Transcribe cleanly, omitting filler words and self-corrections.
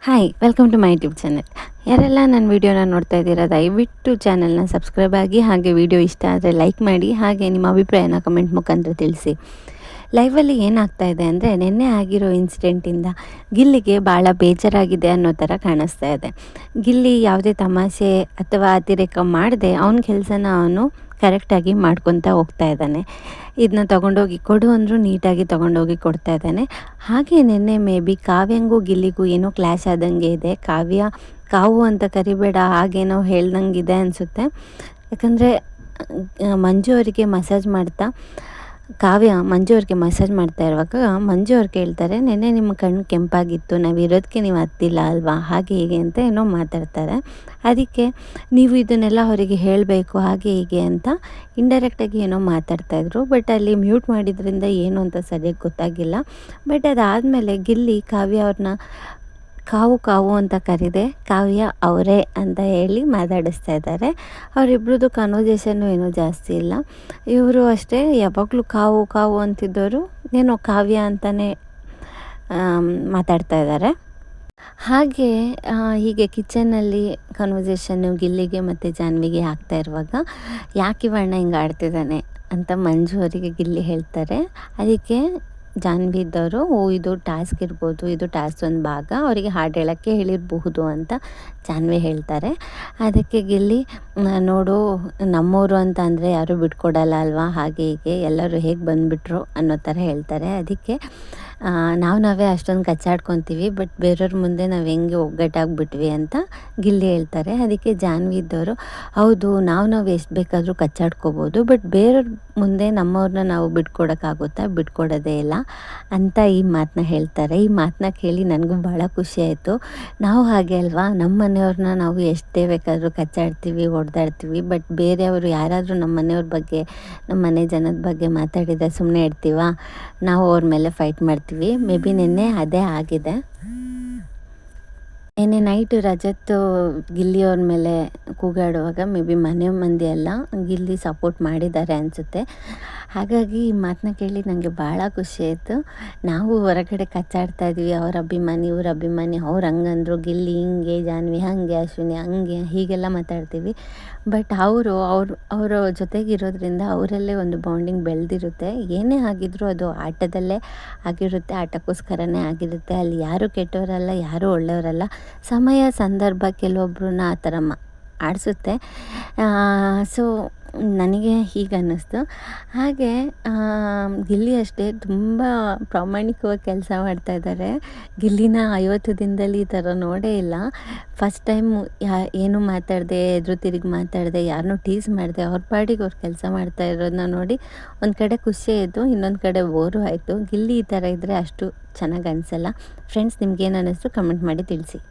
Hi welcome to my YouTube channel. ಯಾರೆಲ್ಲ ನನ್ನ ವೀಡಿಯೋನ ನೋಡ್ತಾ ಇದ್ದೀರಾ ದಯವಿಟ್ಟು ಚಾನಲ್ನ ಸಬ್ಸ್ಕ್ರೈಬ್ ಆಗಿ, ಹಾಗೆ ವಿಡಿಯೋ ಇಷ್ಟ ಆದರೆ ಲೈಕ್ ಮಾಡಿ, ಹಾಗೆ ನಿಮ್ಮ ಅಭಿಪ್ರಾಯನ ಕಮೆಂಟ್ ಮುಖಾಂತರ ತಿಳಿಸಿ. ಲೈವಲ್ಲಿ ಏನಾಗ್ತಾ ಇದೆ ಅಂದರೆ, ನಿನ್ನೆ ಆಗಿರೋ ಇನ್ಸಿಡೆಂಟಿಂದ ಗಿಲ್ಲಿಗೆ ಭಾಳ ಬೇಜಾರಾಗಿದೆ ಅನ್ನೋ ಥರ ಕಾಣಿಸ್ತಾ ಇದೆ. ಗಿಲ್ಲಿ ಯಾವುದೇ ತಮಾಷೆ ಅಥವಾ ಅತಿರೇಕ ಮಾಡದೆ ಅವನ ಕೆಲಸನ ಅವನು ಕರೆಕ್ಟಾಗಿ ಮಾಡ್ಕೊತಾ ಹೋಗ್ತಾ ಇದ್ದಾನೆ. ಇದನ್ನ ತೊಗೊಂಡೋಗಿ ಕೊಡು ಅಂದರೂ ನೀಟಾಗಿ ತೊಗೊಂಡೋಗಿ ಕೊಡ್ತಾ ಇದ್ದಾನೆ. ಹಾಗೆ ನಿನ್ನೆ ಮೇ ಬಿ ಕಾವ್ಯಂಗೂ ಗಿಲ್ಲಿಗೂ ಏನೋ ಕ್ಲ್ಯಾಶ್ ಆದಂಗೆ ಇದೆ. ಕಾವ್ಯ ಕಾವು ಅಂತ ಕರಿಬೇಡ ಹಾಗೇನೋ ಹೇಳ್ದಂಗಿದೆ ಅನಿಸುತ್ತೆ. ಯಾಕಂದರೆ ಮಂಜು ಅವರಿಗೆ ಮಸಾಜ್ ಮಾಡ್ತಾ ಕಾವ್ಯ ಮಂಜು ಅವ್ರಿಗೆ ಮಸಾಜ್ ಮಾಡ್ತಾ ಇರುವಾಗ ಮಂಜು ಅವ್ರು ಕೇಳ್ತಾರೆ, ನೆನ್ನೆ ನಿಮ್ಮ ಕಣ್ಣು ಕೆಂಪಾಗಿತ್ತು, ನಾವು ಇರೋದಕ್ಕೆ ನೀವು ಹತ್ತಿಲ್ಲ ಅಲ್ವಾ, ಹಾಗೆ ಹೀಗೆ ಅಂತ ಏನೋ ಮಾತಾಡ್ತಾರೆ. ಅದಕ್ಕೆ ನೀವು ಇದನ್ನೆಲ್ಲ ಅವರಿಗೆ ಹೇಳಬೇಕು ಹಾಗೆ ಹೀಗೆ ಅಂತ ಇಂಡೈರೆಕ್ಟಾಗಿ ಏನೋ ಮಾತಾಡ್ತಾಯಿದ್ರು. ಬಟ್ ಅಲ್ಲಿ ಮ್ಯೂಟ್ ಮಾಡಿದ್ರಿಂದ ಏನು ಅಂತ ಸರಿಯಾಗಿ ಗೊತ್ತಾಗಿಲ್ಲ. ಬಟ್ ಅದಾದಮೇಲೆ ಗಿಲ್ಲಿ ಕಾವ್ಯ ಅವ್ರನ್ನ ಕಾವು ಕಾವು ಅಂತ ಕರೀದೆ ಕಾವ್ಯ ಅವರೇ ಅಂತ ಹೇಳಿ ಮಾತಾಡಿಸ್ತಾ ಇದ್ದಾರೆ. ಅವರಿಬ್ರದ್ದು ಕನ್ವರ್ಜೇಷನ್ನು ಏನೂ ಜಾಸ್ತಿ ಇಲ್ಲ. ಇವರು ಅಷ್ಟೇ ಯಾವಾಗಲೂ ಕಾವು ಕಾವು ಅಂತಿದ್ದವರು ಏನೋ ಕಾವ್ಯ ಅಂತಲೇ ಮಾತಾಡ್ತಾ ಇದ್ದಾರೆ. ಹಾಗೆ ಹೀಗೆ ಕಿಚನ್ನಲ್ಲಿ ಕನ್ವರ್ಜೇಷನ್ನು ಗಿಲ್ಲಿಗೆ ಮತ್ತು ಜಾನ್ವಿಗೆ ಆಗ್ತಾ ಇರುವಾಗ, ಯಾಕೆ ಇವಣ್ಣ ಹಿಂಗೆ ಆಡ್ತಿದ್ದಾನೆ ಅಂತ ಮಂಜು ಅವರಿಗೆ ಗಿಲ್ಲಿ ಹೇಳ್ತಾರೆ. ಅದಕ್ಕೆ ಜಾನ್ವಿ ಇದ್ದವರು, ಇದು ಟಾಸ್ಕ್ ಇರ್ಬೋದು, ಇದು ಟಾಸ್ಕ್ ಒಂದು ಭಾಗ, ಅವರಿಗೆ ಹಾಡು ಹೇಳೋಕ್ಕೆ ಹೇಳಿರಬಹುದು ಅಂತ ಜಾನ್ವಿ ಹೇಳ್ತಾರೆ. ಅದಕ್ಕೆ ಗಿಲ್ಲಿ, ನೋಡು ನಮ್ಮವರು ಅಂತ ಅಂದರೆ ಯಾರೂ ಬಿಟ್ಕೊಡಲ್ಲ ಅಲ್ವಾ, ಹಾಗೆ ಹೀಗೆ ಎಲ್ಲರೂ ಹೇಗೆ ಬಂದುಬಿಟ್ರು ಅನ್ನೋ ಥರ ಹೇಳ್ತಾರೆ. ಅದಕ್ಕೆ ನಾವೇ ಅಷ್ಟೊಂದು ಕಚ್ಚಾಡ್ಕೊತೀವಿ, ಬಟ್ ಬೇರೆಯವ್ರ ಮುಂದೆ ನಾವು ಹೆಂಗೆ ಒಗ್ಗಟ್ಟಾಗ್ಬಿಟ್ವಿ ಅಂತ ಗಿಲ್ಲಿ ಹೇಳ್ತಾರೆ. ಅದಕ್ಕೆ ಜಾನ್ವಿ ಇದ್ದವರು, ಹೌದು ನಾವು ಎಷ್ಟು ಬೇಕಾದರೂ ಕಚ್ಚಾಡ್ಕೋಬೋದು, ಬಟ್ ಬೇರೆಯವ್ರ ಮುಂದೆ ನಮ್ಮವ್ರನ್ನ ನಾವು ಬಿಟ್ಕೊಡೋಕ್ಕಾಗುತ್ತಾ, ಬಿಟ್ಕೊಡೋದೇ ಇಲ್ಲ ಅಂತ ಈ ಮಾತನ್ನ ಹೇಳ್ತಾರೆ. ಈ ಮಾತನ್ನ ಕೇಳಿ ನನಗೂ ಭಾಳ ಖುಷಿ ಆಯಿತು. ನಾವು ಹಾಗೆ ಅಲ್ವಾ, ನಮ್ಮ ಮನೆಯವ್ರನ್ನ ನಾವು ಎಷ್ಟೇ ಬೇಕಾದರೂ ಕಚ್ಚಾಡ್ತೀವಿ, ಹೊಡೆದಾಡ್ತೀವಿ, ಬಟ್ ಬೇರೆಯವರು ಯಾರಾದರೂ ನಮ್ಮ ಮನೆಯವ್ರ ಬಗ್ಗೆ, ನಮ್ಮ ಮನೆ ಜನದ ಬಗ್ಗೆ ಮಾತಾಡಿದರೆ ಸುಮ್ಮನೆ ಇರ್ತೀವ, ನಾವು ಅವ್ರ ಮೇಲೆ ಫೈಟ್ ಮಾಡ್ತೀವಿ. ಮೇ ಬಿ ನಿನ್ನೆ ಅದೇ ಆಗಿದೆ. ನಿನ್ನೆ ನೈಟು ರಜತ್ ಗಿಲ್ಲಿಯವ್ರ ಮೇಲೆ ಕೂಗಾಡುವಾಗ ಮೇ ಬಿ ಮನೆ ಮಂದಿ ಎಲ್ಲ ಗಿಲ್ಲಿ ಸಪೋರ್ಟ್ ಮಾಡಿದ್ದಾರೆ ಅನಿಸುತ್ತೆ. ಹಾಗಾಗಿ ಈ ಮಾತನ್ನ ಕೇಳಿ ನನಗೆ ಭಾಳ ಖುಷಿ ಆಯಿತು. ನಾವು ಹೊರಗಡೆ ಕಚ್ಚಾಡ್ತಾ ಇದ್ವಿ, ಅವ್ರ ಅಭಿಮಾನಿ ಇವ್ರ ಅಭಿಮಾನಿ, ಅವ್ರು ಹಂಗಂದ್ರು, ಗಿಲ್ಲಿ ಹಿಂಗೆ, ಜಾನ್ವಿ ಹಾಗೆ, ಅಶ್ವಿನಿ ಹಂಗೆ ಹೀಗೆಲ್ಲ ಮಾತಾಡ್ತೀವಿ. ಬಟ್ ಅವರ ಜೊತೆಗಿರೋದ್ರಿಂದ ಅವರಲ್ಲೇ ಒಂದು ಬಾಂಡಿಂಗ್ ಬೆಳೆದಿರುತ್ತೆ. ಏನೇ ಆಗಿದ್ರೂ ಅದು ಆಟದಲ್ಲೇ ಆಗಿರುತ್ತೆ, ಆಟಕ್ಕೋಸ್ಕರನೇ ಆಗಿರುತ್ತೆ. ಅಲ್ಲಿ ಯಾರೂ ಕೆಟ್ಟವರಲ್ಲ, ಯಾರೂ ಒಳ್ಳೆಯವರಲ್ಲ. ಸಮಯ ಸಂದರ್ಭ ಕೆಲವೊಬ್ರನ್ನ ಆ ಥರ ಆಡಿಸುತ್ತೆ. ಸೊ ನನಗೆ ಹೀಗೆ ಅನ್ನಿಸ್ತು. ಹಾಗೆ ಗಿಲ್ಲಿ ಅಷ್ಟೇ ತುಂಬ ಪ್ರಾಮಾಣಿಕವಾಗಿ ಕೆಲಸ ಮಾಡ್ತಾಯಿದ್ದಾರೆ. ಗಿಲ್ಲಿನ 50 ದಿನದಲ್ಲಿ ಈ ಥರ ನೋಡೇ ಇಲ್ಲ. ಫಸ್ಟ್ ಟೈಮು ಏನು ಮಾತಾಡದೆ, ಎದುರು ತಿರುಗಿ ಮಾತಾಡದೆ, ಯಾರನ್ನೂ ಟೀಸ್ ಮಾಡಿದೆ, ಅವ್ರ ಪಾಡಿಗೆ ಅವ್ರು ಕೆಲಸ ಮಾಡ್ತಾ ಇರೋದನ್ನ ನೋಡಿ ಒಂದು ಕಡೆ ಖುಷಿ ಆಯಿತು, ಇನ್ನೊಂದು ಕಡೆ ಬೋರು ಆಯಿತು. ಗಿಲ್ಲಿ ಈ ಥರ ಇದ್ದರೆ ಅಷ್ಟು ಚೆನ್ನಾಗಿ ಅನಿಸಲ್ಲ. ಫ್ರೆಂಡ್ಸ್, ನಿಮ್ಗೇನು ಅನ್ನಿಸ್ತು ಕಮೆಂಟ್ ಮಾಡಿ ತಿಳಿಸಿ.